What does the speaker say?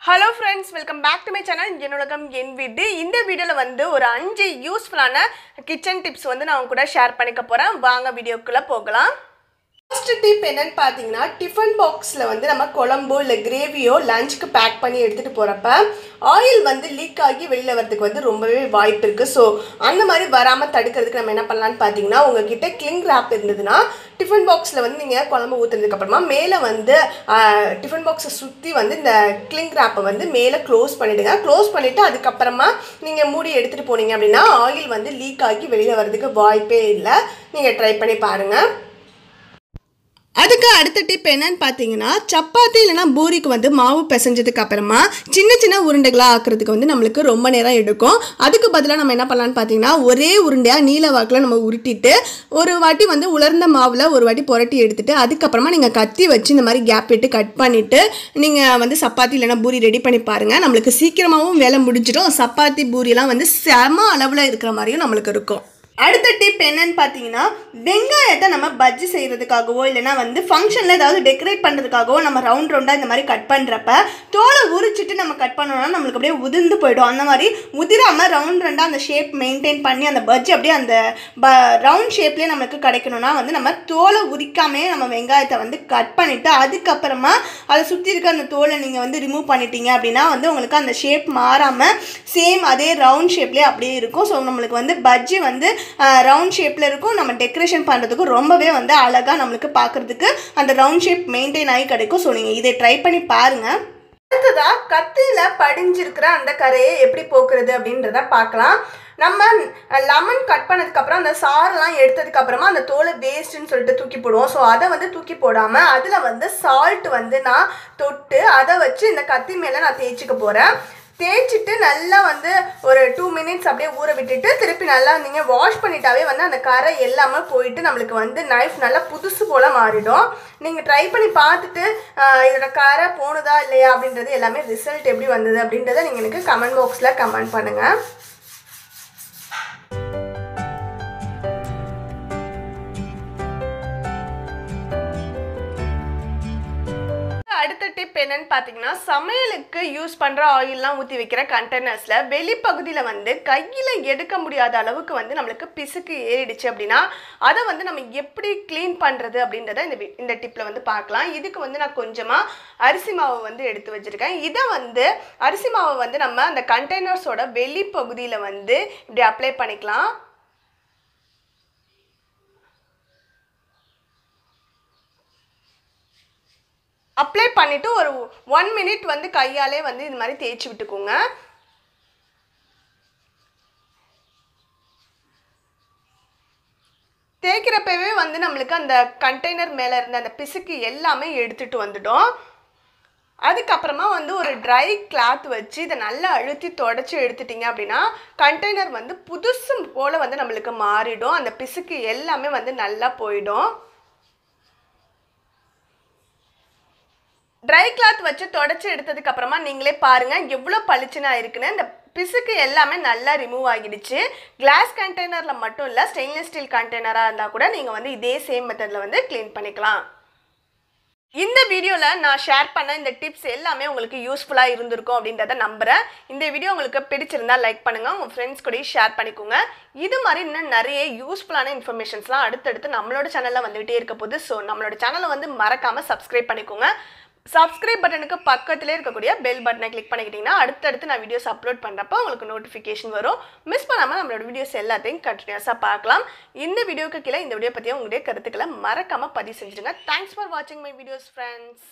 Hello friends, welcome back to my channel. என்னோலகம் என் வீடு. இந்த வீடியோல வந்து ஒரு 5 யூஸ்ஃபுல்லான கிச்சன் டிப்ஸ் வந்து நான் கூட ஷேர் பண்ணிக்க போறேன். வாங்க வீடியோக்குள்ள போகலாம். First tip என்னன்னு பாத்தீங்கன்னா டிஃபன் பாக்ஸ்ல வந்து நம்ம குழம்போ இல்ல கிரேவியோ லஞ்ச்க்கு பேக் பண்ணி எடுத்துட்டு போறப்ப ஆயில் வந்து லீக் ஆகி வெளியில வரதுக்கு வந்து ரொம்பவே வாய்ப்பு இருக்கு. சோ அந்த மாதிரி வராம தடுக்கிறதுக்கு நம்ம என்ன பண்ணலாம்னு பாத்தீங்கன்னா உங்ககிட்ட கிளிங் ராப் இருந்ததுன்னா டிஃபன் பாக்ஸ்ல வந்து நீங்க குழம்பு ஊத்துனதுக்கு அப்புறமா மேல வந்து டிஃபன் பாக்ஸை சுத்தி வந்து இந்த கிளிங் ராப்பை வந்து மேல க்ளோஸ் பண்ணிடுங்க. க்ளோஸ் பண்ணிட்டு அதுக்கு அப்புறமா நீங்க மூடி எடுத்துட்டு போனீங்க அப்படின்னா ஆயில் வந்து லீக் ஆகி வெளியில வரதுக்கு வாய்ப்பே இல்லை. நீங்க ட்ரை பண்ணி பாருங்க. அதுக்கு அடுத்த டிப் என்னன்னு பார்த்தீங்கன்னா சப்பாத்தி இல்லைனா பூரிக்கு வந்து மாவு பிசைஞ்சதுக்கு அப்புறமா சின்ன சின்ன உருண்டைகளாக ஆக்குறதுக்கு வந்து நம்மளுக்கு ரொம்ப நேரம் எடுக்கும். அதுக்கு பதிலாக நம்ம என்ன பண்ணலான்னு பார்த்தீங்கன்னா ஒரே உருண்டையாக நீல வாக்கில் நம்ம உருட்டிட்டு ஒரு வாட்டி வந்து உலர்ந்த மாவில் ஒரு வாட்டி புரட்டி எடுத்துட்டு அதுக்கப்புறமா நீங்கள் கத்தி வச்சு இந்த மாதிரி கேப் விட்டு கட் பண்ணிவிட்டு நீங்கள் வந்து சப்பாத்தி இல்லைனா பூரி ரெடி பண்ணி பாருங்கள். நம்மளுக்கு சீக்கிரமாகவும் வேலை முடிஞ்சிடும். சப்பாத்தி பூரியெல்லாம் வந்து செம அளவில் இருக்கிற மாதிரியும் நம்மளுக்கு இருக்கும். அடுத்த டிப் என்னன்னு பார்த்தீங்கன்னா வெங்காயத்தை நம்ம பஜ்ஜி செய்கிறதுக்காகவோ இல்லைனா வந்து ஃபங்க்ஷனில் ஏதாவது டெக்கரேட் பண்ணுறதுக்காகவோ நம்ம ரவுண்டாக இந்த மாதிரி கட் பண்ணுறப்ப தோலை உரிச்சிட்டு நம்ம கட் பண்ணோம்னா நம்மளுக்கு அப்படியே உதிர்ந்து போயிடும். அந்த மாதிரி உதிராமல் ரவுண்டாக அந்த ஷேப் மெயின்டைன் பண்ணி அந்த பஜ்ஜி அப்படியே அந்த ரவுண்ட் ஷேப்லேயே நம்மளுக்கு கிடைக்கணும்னா வந்து நம்ம தோலை உரிக்காமே நம்ம வெங்காயத்தை வந்து கட் பண்ணிவிட்டு அதுக்கப்புறமா அதை சுற்றி இருக்க அந்த தோலை நீங்கள் வந்து ரிமூவ் பண்ணிட்டீங்க அப்படின்னா வந்து உங்களுக்கு அந்த ஷேப் மாறாமல் சேம் அதே ரவுண்ட் ஷேப்லேயே அப்படியே இருக்கும். ஸோ நம்மளுக்கு வந்து பஜ்ஜி வந்து ரவுண்ட் ஷேப்பில் இருக்கும். நம்ம டெக்கரேஷன் பண்ணுறதுக்கு ரொம்பவே வந்து அழகாக நம்மளுக்கு பார்க்குறதுக்கு அந்த ரவுண்ட் ஷேப் மெயின்டைன் ஆகி கிடைக்கும். ஸோ நீங்கள் இதை ட்ரை பண்ணி பாருங்கள். அடுத்ததாக கத்தியில் படிஞ்சிருக்கிற அந்த கரையை எப்படி போக்குறது அப்படின்றத பார்க்கலாம். நம்ம லெமன் கட் பண்ணதுக்கப்புறம் அந்த சாரெல்லாம் எடுத்ததுக்கப்புறமா அந்த தோலை வேஸ்ட்டுன்னு சொல்லிட்டு தூக்கி போடுவோம். ஸோ அதை வந்து தூக்கி போடாமல் அதில் வந்து சால்ட் வந்து நான் தொட்டு அதை வச்சு இந்த கத்தி மேலே நான் தேய்ச்சிக்க போகிறேன். தேய்ச்சிட்டு நல்லா வந்து ஒரு 2 மினிட்ஸ் அப்படியே ஊற விட்டுட்டு திருப்பி நல்லா நீங்கள் வாஷ் பண்ணிட்டாவே வந்து அந்த கரை எல்லாமே போயிட்டு நம்மளுக்கு வந்து நைஃப் நல்லா புதுசு போல் மாறிடும். நீங்கள் ட்ரை பண்ணி பார்த்துட்டு இதோட கரை போணுதா இல்லையா அப்படின்றது எல்லாமே ரிசல்ட் எப்படி வந்தது அப்படின்றத நீங்கள் எனக்கு கமெண்ட் பாக்ஸில் கமெண்ட் பண்ணுங்கள். அடுத்த டிப் என்னன்னு பார்த்தீங்கன்னா சமையலுக்கு யூஸ் பண்ணுற ஆயிலெலாம் ஊற்றி வைக்கிற கண்டெய்னர்ஸில் வெளிப்பகுதியில் வந்து கையில் எடுக்க முடியாத அளவுக்கு வந்து நம்மளுக்கு பிசுக்கு ஏறிடுச்சு அப்படின்னா அதை வந்து நம்ம எப்படி க்ளீன் பண்ணுறது அப்படின்றத இந்த டிப்பில் வந்து பார்க்கலாம். இதுக்கு வந்து நான் கொஞ்சமாக அரிசி மாவை வந்து எடுத்து வச்சுருக்கேன். இதை வந்து அரிசி மாவை வந்து நம்ம அந்த கண்டெய்னர்ஸோட வெளிப்பகுதியில் வந்து இப்படி அப்ளை பண்ணிக்கலாம். அப்ளை பண்ணிவிட்டு ஒரு 1 மினிட் வந்து கையாலே வந்து இது மாதிரி தேய்ச்சி விட்டுக்கோங்க. தேய்க்கிறப்பவே வந்து நம்மளுக்கு அந்த கண்டெய்னர் மேலே இருந்த அந்த பிசுக்கு எல்லாமே எடுத்துகிட்டு வந்துடும். அதுக்கப்புறமா வந்து ஒரு ட்ரை கிளாத் வச்சு இதை நல்லா அழுத்தி தொடச்சி எடுத்துட்டிங்க அப்படின்னா கண்டெய்னர் வந்து புதுசு போல் வந்து நம்மளுக்கு மாறிடும். அந்த பிசுக்கு எல்லாமே வந்து நல்லா போயிடும். ட்ரை கிளாத் வச்சு தொடச்சி எடுத்ததுக்கு அப்புறமா நீங்களே பாருங்கள் எவ்வளோ பளிச்சுனா இருக்குன்னு. இந்த பிசுக்கு எல்லாமே நல்லா ரிமூவ் ஆகிடுச்சு. கிளாஸ் கண்டெய்னரில் மட்டும் இல்லை ஸ்டெயின்லெஸ் ஸ்டீல் கண்டெய்னராக இருந்தால் கூட நீங்கள் வந்து இதே சேம் மெத்தடில் வந்து க்ளீன் பண்ணிக்கலாம். இந்த வீடியோவில் நான் ஷேர் பண்ண இந்த டிப்ஸ் எல்லாமே உங்களுக்கு யூஸ்ஃபுல்லாக இருந்திருக்கும் அப்படின்றத நம்புகிறேன். இந்த வீடியோ உங்களுக்கு பிடிச்சிருந்தால் லைக் பண்ணுங்கள், உங்கள் ஃப்ரெண்ட்ஸ் கூட ஷேர் பண்ணிக்கோங்க. இது மாதிரி இன்னும் நிறைய யூஸ்ஃபுல்லான இன்ஃபர்மேஷன்ஸ்லாம் அடுத்தடுத்து நம்மளோட சேனலில் வந்துகிட்டே இருக்க போது. ஸோ நம்மளோட சேனலை வந்து மறக்காமல் சப்ஸ்கிரைப் பண்ணிக்கோங்க. சப்ஸ்கிரைப் பட்டனுக்கு பக்கத்திலே இருக்கக்கூடிய பெல் பட்டனை கிளிக் பண்ணிக்கிட்டிங்கன்னா அடுத்தடுத்து நான் வீடியோஸ் அப்லோட் பண்ணுறப்போ உங்களுக்கு நோட்டிஃபிகேஷன் வரும். மிஸ் பண்ணாமல் நம்மளோட வீடியோஸ் எல்லாத்தையும் கண்டினியூஸாக பார்க்கலாம். இந்த வீடியோக்கு கீழே இந்த வீடியோ பற்றியும் உங்களுடைய கருத்துக்களை மறக்காமல் பதிவு செஞ்சுடுங்க. தேங்க்ஸ் ஃபார் வாட்சிங் மை வீடியோஸ் ஃப்ரெண்ட்ஸ்.